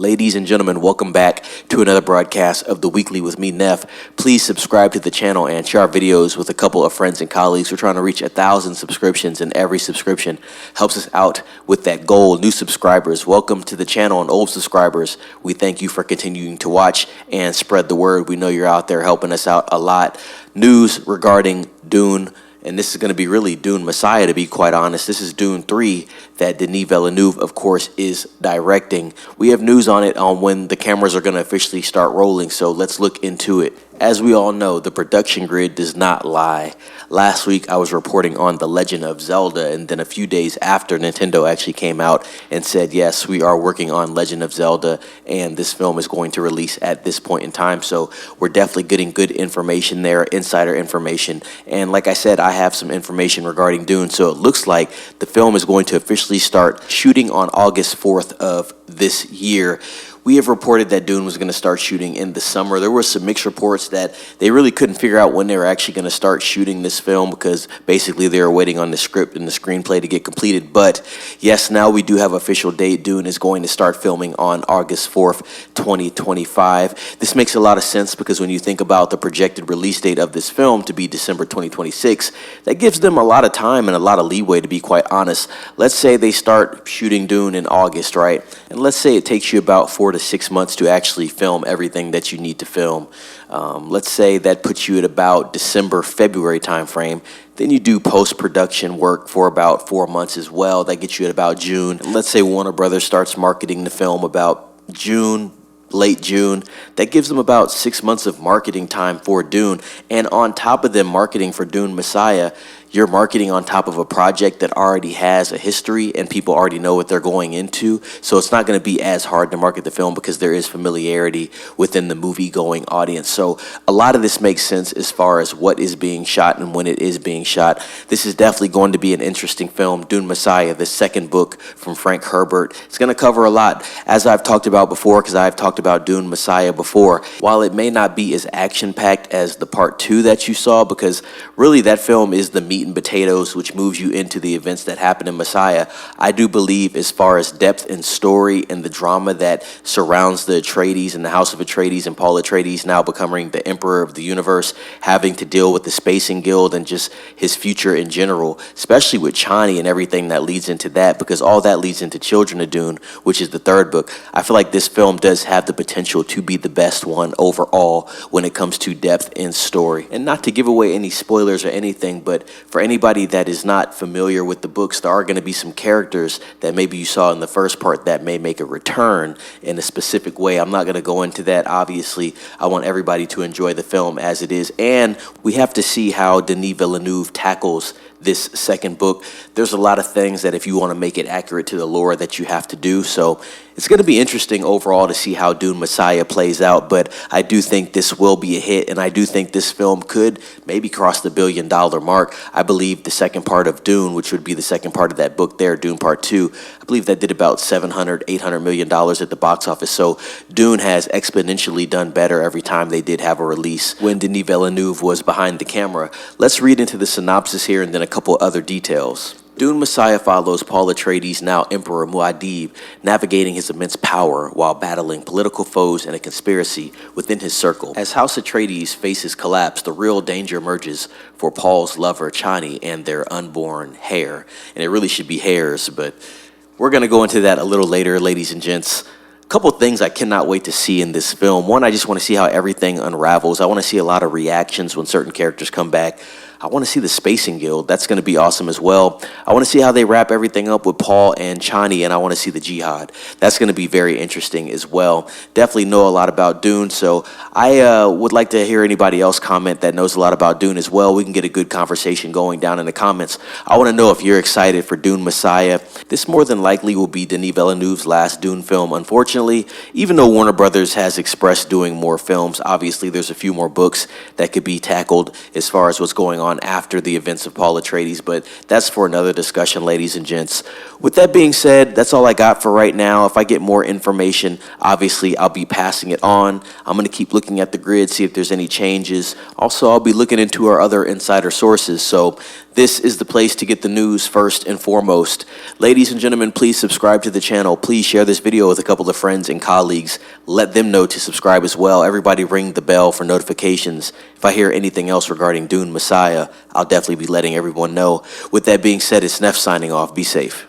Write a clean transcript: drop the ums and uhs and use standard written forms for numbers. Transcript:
Ladies and gentlemen, welcome back to another broadcast of The Weekly with me, Neff. Please subscribe to the channel and share our videos with a couple of friends and colleagues. We're trying to reach 1,000 subscriptions, and every subscription helps us out with that goal. New subscribers, welcome to the channel, and old subscribers, we thank you for continuing to watch and spread the word. We know you're out there helping us out a lot. News regarding Dune. And this is going to be really Dune Messiah, to be quite honest. This is Dune 3 that Denis Villeneuve, of course, is directing. We have news on it on when the cameras are going to officially start rolling, so let's look into it. As we all know, the production grid does not lie. Last week, I was reporting on The Legend of Zelda, and then a few days after, Nintendo actually came out and said, yes, we are working on Legend of Zelda, and this film is going to release at this point in time. So we're definitely getting good information there, insider information. And like I said, I have some information regarding Dune, so it looks like the film is going to officially start shooting on August 4th of this year. We have reported that Dune was going to start shooting in the summer. There were some mixed reports that they really couldn't figure out when they were actually going to start shooting this film because basically they were waiting on the script and the screenplay to get completed. But yes, now we do have official date. Dune is going to start filming on August 4th, 2025. This makes a lot of sense because when you think about the projected release date of this film to be December 2026, that gives them a lot of time and a lot of leeway, to be quite honest. Let's say they start shooting Dune in August, right? And let's say it takes you about 4 to 6 months to actually film everything that you need to film. Let's say that puts you at about December, February timeframe. Then you do post-production work for about 4 months as well. That gets you at about June. And let's say Warner Brothers starts marketing the film about June, late June. That gives them about 6 months of marketing time for Dune. And on top of them marketing for Dune Messiah, you're marketing on top of a project that already has a history and people already know what they're going into. So it's not going to be as hard to market the film because there is familiarity within the movie-going audience. So a lot of this makes sense as far as what is being shot and when it is being shot. This is definitely going to be an interesting film. Dune Messiah, the second book from Frank Herbert. It's going to cover a lot. As I've talked about before, because I've talked about Dune Messiah before, while it may not be as action-packed as the part 2 that you saw, because really that film is the meat and potatoes, which moves you into the events that happen in Messiah. I do believe as far as depth and story and the drama that surrounds the Atreides and the House of Atreides and Paul Atreides now becoming the Emperor of the Universe, having to deal with the Spacing Guild and just his future in general, especially with Chani and everything that leads into that, because all that leads into Children of Dune, which is the third book. I feel like this film does have the potential to be the best one overall when it comes to depth and story. And not to give away any spoilers or anything, but for anybody that is not familiar with the books, there are going to be some characters that maybe you saw in the first part that may make a return in a specific way. I'm not going to go into that. Obviously, I want everybody to enjoy the film as it is, and we have to see how Denis Villeneuve tackles this second book. There's a lot of things that if you want to make it accurate to the lore that you have to do. So it's going to be interesting overall to see how Dune Messiah plays out, but I do think this will be a hit, and I do think this film could maybe cross the $1 billion mark. I believe the second part of Dune, which would be the second part of that book there, Dune Part 2, I believe that did about $700, $800 million at the box office. So Dune has exponentially done better every time they did have a release when Denis Villeneuve was behind the camera. Let's read into the synopsis here and then a couple other details. Dune Messiah follows Paul Atreides, now Emperor Muad'Dib, navigating his immense power while battling political foes and a conspiracy within his circle. As House Atreides faces collapse, the real danger emerges for Paul's lover Chani and their unborn heir. And it really should be heirs, but we're going to go into that a little later, ladies and gents. Couple things I cannot wait to see in this film. One, I just want to see how everything unravels. I want to see a lot of reactions when certain characters come back. I want to see the Spacing Guild. That's going to be awesome as well. I want to see how they wrap everything up with Paul and Chani, and I want to see the Jihad. That's going to be very interesting as well. Definitely know a lot about Dune, so I would like to hear anybody else comment that knows a lot about Dune as well. We can get a good conversation going down in the comments. I want to know if you're excited for Dune Messiah. This more than likely will be Denis Villeneuve's last Dune film, unfortunately. Even though Warner Brothers has expressed doing more films, obviously there's a few more books that could be tackled as far as what's going on after the events of Paul Atreides, but that's for another discussion, ladies and gents. With that being said, that's all I got for right now. If I get more information, obviously I'll be passing it on. I'm going to keep looking at the grid, see if there's any changes. Also, I'll be looking into our other insider sources, so this is the place to get the news first and foremost. Ladies and gentlemen, please subscribe to the channel. Please share this video with a couple of friends. friends and colleagues. Let them know to subscribe as well. Everybody ring the bell for notifications. If I hear anything else regarding Dune Messiah, I'll definitely be letting everyone know. With that being said, it's Neff signing off. Be safe.